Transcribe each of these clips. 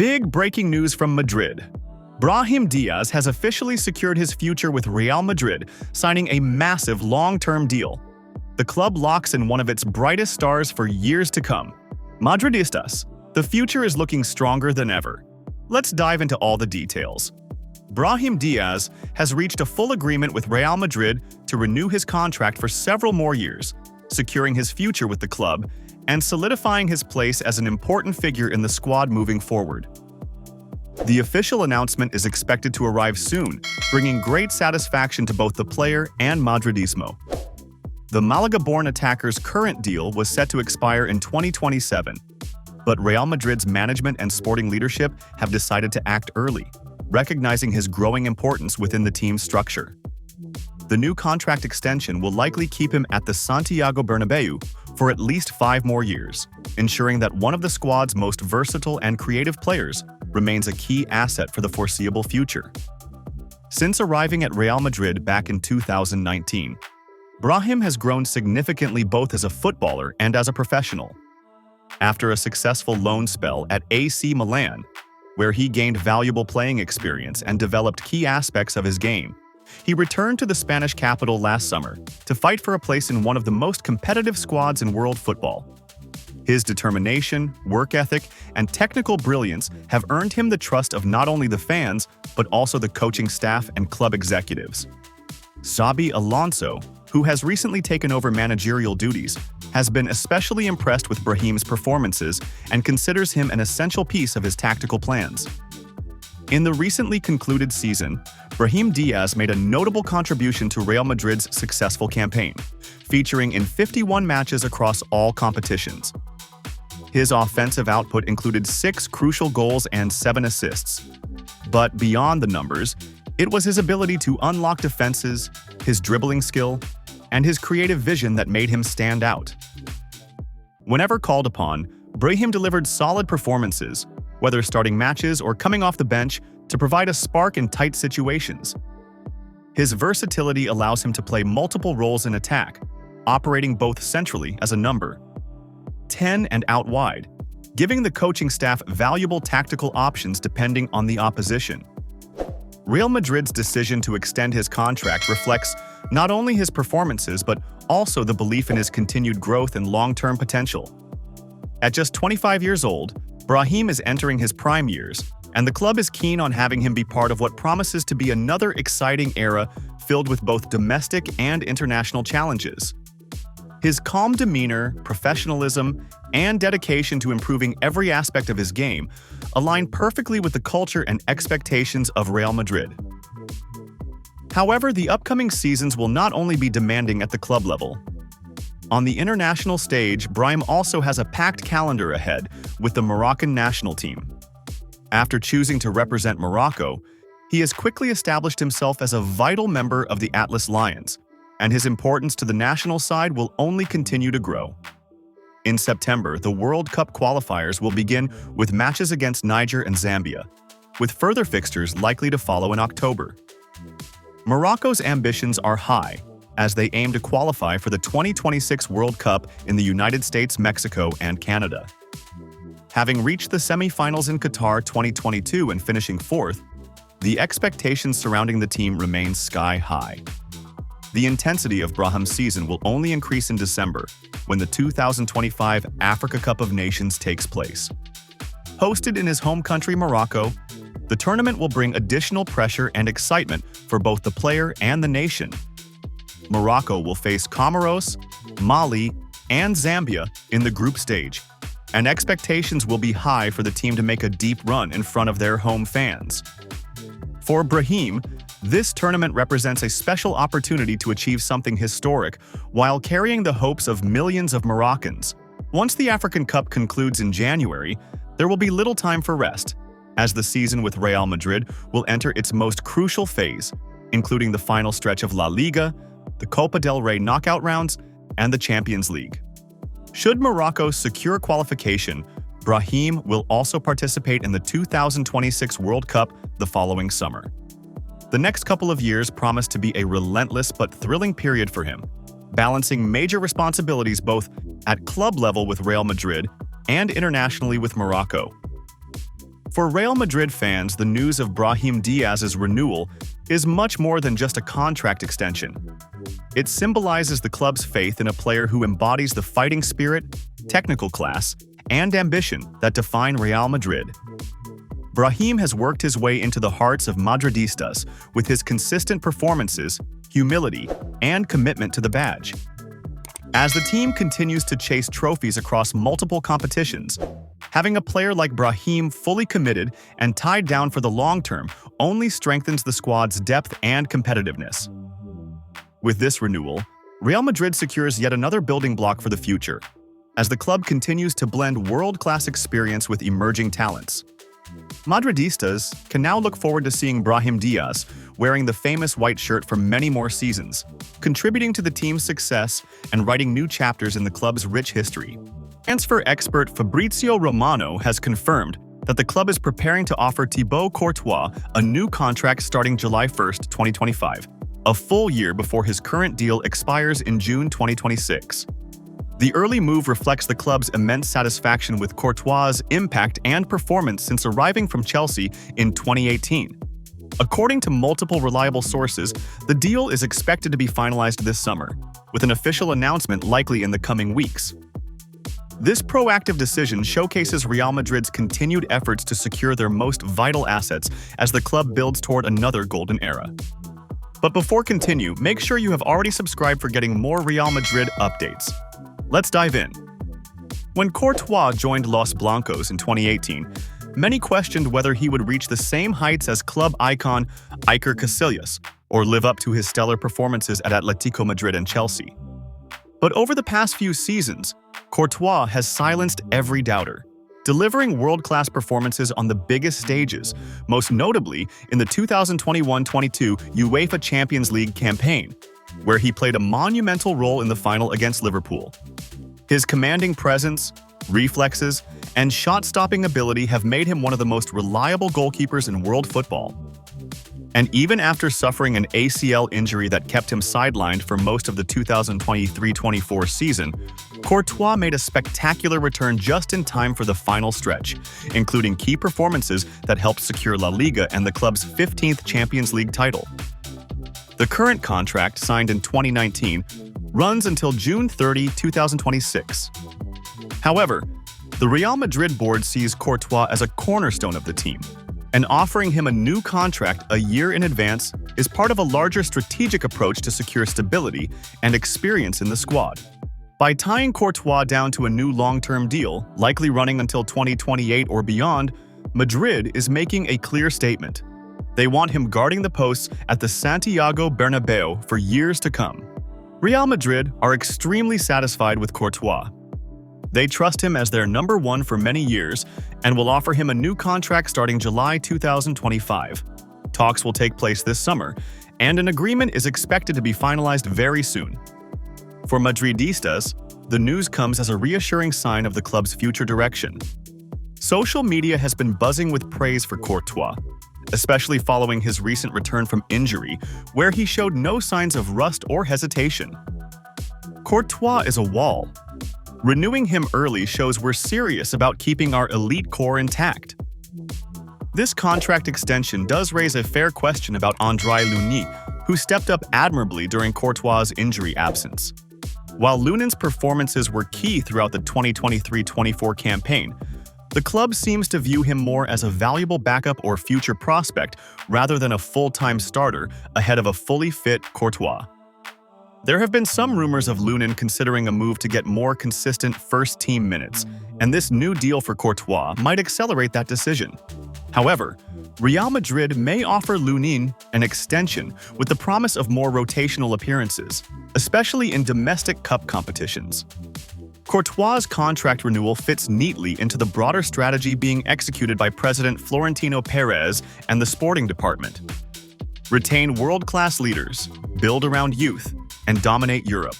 Big breaking news from Madrid. Brahim Diaz has officially secured his future with Real Madrid, signing a massive long-term deal. The club locks in one of its brightest stars for years to come. Madridistas, the future is looking stronger than ever. Let's dive into all the details. Brahim Diaz has reached a full agreement with Real Madrid to renew his contract for several more years, securing his future with the club and solidifying his place as an important figure in the squad moving forward. The official announcement is expected to arrive soon, bringing great satisfaction to both the player and Madridismo. The Malaga-born attacker's current deal was set to expire in 2027, but Real Madrid's management and sporting leadership have decided to act early, recognizing his growing importance within the team's structure. The new contract extension will likely keep him at the Santiago Bernabeu for at least 5 more years, ensuring that one of the squad's most versatile and creative players remains a key asset for the foreseeable future. Since arriving at Real Madrid back in 2019, Brahim has grown significantly both as a footballer and as a professional. After a successful loan spell at AC Milan, where he gained valuable playing experience and developed key aspects of his game, he returned to the Spanish capital last summer to fight for a place in one of the most competitive squads in world football. His determination, work ethic, and technical brilliance have earned him the trust of not only the fans, but also the coaching staff and club executives. Xabi Alonso, who has recently taken over managerial duties, has been especially impressed with Brahim's performances and considers him an essential piece of his tactical plans. In the recently concluded season, Brahim Diaz made a notable contribution to Real Madrid's successful campaign, featuring in 51 matches across all competitions. His offensive output included 6 crucial goals and 7 assists. But beyond the numbers, it was his ability to unlock defenses, his dribbling skill, and his creative vision that made him stand out. Whenever called upon, Brahim delivered solid performances, whether starting matches or coming off the bench, to provide a spark in tight situations. His versatility allows him to play multiple roles in attack, operating both centrally as a number 10 and out wide, giving the coaching staff valuable tactical options depending on the opposition. Real Madrid's decision to extend his contract reflects not only his performances but also the belief in his continued growth and long-term potential. At just 25 years old, Brahim is entering his prime years, and the club is keen on having him be part of what promises to be another exciting era filled with both domestic and international challenges. His calm demeanor, professionalism, and dedication to improving every aspect of his game align perfectly with the culture and expectations of Real Madrid. However, the upcoming seasons will not only be demanding at the club level. On the international stage, Brahim also has a packed calendar ahead with the Moroccan national team. After choosing to represent Morocco, he has quickly established himself as a vital member of the Atlas Lions, and his importance to the national side will only continue to grow. In September, the World Cup qualifiers will begin with matches against Niger and Zambia, with further fixtures likely to follow in October. Morocco's ambitions are high, as they aim to qualify for the 2026 World Cup in the United States, Mexico, and Canada. Having reached the semi-finals in Qatar 2022 and finishing 4th, the expectations surrounding the team remain sky-high. The intensity of Brahim's season will only increase in December, when the 2025 Africa Cup of Nations takes place. Hosted in his home country, Morocco, the tournament will bring additional pressure and excitement for both the player and the nation. Morocco will face Comoros, Mali, and Zambia in the group stage, and expectations will be high for the team to make a deep run in front of their home fans. For Brahim, this tournament represents a special opportunity to achieve something historic while carrying the hopes of millions of Moroccans. Once the African Cup concludes in January, there will be little time for rest, as the season with Real Madrid will enter its most crucial phase, including the final stretch of La Liga, the Copa del Rey knockout rounds, and the Champions League. Should Morocco secure qualification, Brahim will also participate in the 2026 World Cup the following summer. The next couple of years promise to be a relentless but thrilling period for him, balancing major responsibilities both at club level with Real Madrid and internationally with Morocco. For Real Madrid fans, the news of Brahim Diaz's renewal is much more than just a contract extension. It symbolizes the club's faith in a player who embodies the fighting spirit, technical class, and ambition that define Real Madrid. Brahim has worked his way into the hearts of Madridistas with his consistent performances, humility, and commitment to the badge. As the team continues to chase trophies across multiple competitions, having a player like Brahim fully committed and tied down for the long term only strengthens the squad's depth and competitiveness. With this renewal, Real Madrid secures yet another building block for the future, as the club continues to blend world-class experience with emerging talents. Madridistas can now look forward to seeing Brahim Diaz wearing the famous white shirt for many more seasons, contributing to the team's success and writing new chapters in the club's rich history. Transfer expert Fabrizio Romano has confirmed that the club is preparing to offer Thibaut Courtois a new contract starting July 1, 2025, a full year before his current deal expires in June 2026. The early move reflects the club's immense satisfaction with Courtois' impact and performance since arriving from Chelsea in 2018. According to multiple reliable sources, the deal is expected to be finalized this summer, with an official announcement likely in the coming weeks. This proactive decision showcases Real Madrid's continued efforts to secure their most vital assets as the club builds toward another golden era. But before continue, make sure you have already subscribed for getting more Real Madrid updates. Let's dive in. When Courtois joined Los Blancos in 2018, many questioned whether he would reach the same heights as club icon Iker Casillas or live up to his stellar performances at Atletico Madrid and Chelsea. But over the past few seasons, Courtois has silenced every doubter, delivering world-class performances on the biggest stages, most notably in the 2021-22 UEFA Champions League campaign, where he played a monumental role in the final against Liverpool. His commanding presence, reflexes, and shot-stopping ability have made him one of the most reliable goalkeepers in world football. And even after suffering an ACL injury that kept him sidelined for most of the 2023-24 season, Courtois made a spectacular return just in time for the final stretch, including key performances that helped secure La Liga and the club's 15th Champions League title. The current contract, signed in 2019, runs until June 30, 2026. However, the Real Madrid board sees Courtois as a cornerstone of the team, and offering him a new contract a year in advance is part of a larger strategic approach to secure stability and experience in the squad. By tying Courtois down to a new long-term deal, likely running until 2028 or beyond, Madrid is making a clear statement. They want him guarding the posts at the Santiago Bernabeu for years to come. Real Madrid are extremely satisfied with Courtois. They trust him as their number one for many years and will offer him a new contract starting July 2025. Talks will take place this summer, and an agreement is expected to be finalized very soon. For Madridistas, the news comes as a reassuring sign of the club's future direction. Social media has been buzzing with praise for Courtois, especially following his recent return from injury, where he showed no signs of rust or hesitation. Courtois is a wall. Renewing him early shows we're serious about keeping our elite core intact. This contract extension does raise a fair question about André Lunin, who stepped up admirably during Courtois' injury absence. While Lunin's performances were key throughout the 2023-24 campaign, the club seems to view him more as a valuable backup or future prospect rather than a full-time starter ahead of a fully fit Courtois. There have been some rumors of Lunin considering a move to get more consistent first-team minutes, and this new deal for Courtois might accelerate that decision. However, Real Madrid may offer Lunin an extension with the promise of more rotational appearances, especially in domestic cup competitions. Courtois' contract renewal fits neatly into the broader strategy being executed by President Florentino Perez and the sporting department. Retain world-class leaders, build around youth, and dominate Europe.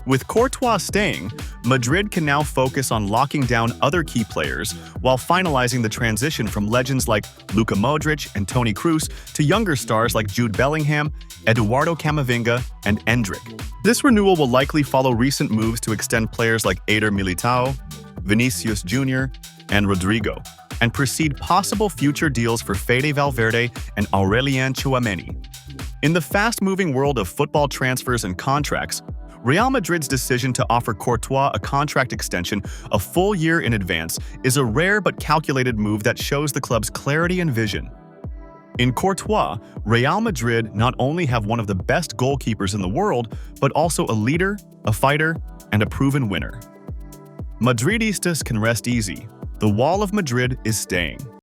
With Courtois staying, Madrid can now focus on locking down other key players while finalizing the transition from legends like Luka Modric and Toni Kroos to younger stars like Jude Bellingham, Eduardo Camavinga, and Endrick. This renewal will likely follow recent moves to extend players like Eder Militao, Vinicius Jr., and Rodrigo, and precede possible future deals for Fede Valverde and Aurelien Tchouameni. In the fast-moving world of football transfers and contracts, Real Madrid's decision to offer Courtois a contract extension a full year in advance is a rare but calculated move that shows the club's clarity and vision. In Courtois, Real Madrid not only have one of the best goalkeepers in the world, but also a leader, a fighter, and a proven winner. Madridistas can rest easy. The Wall of Madrid is staying.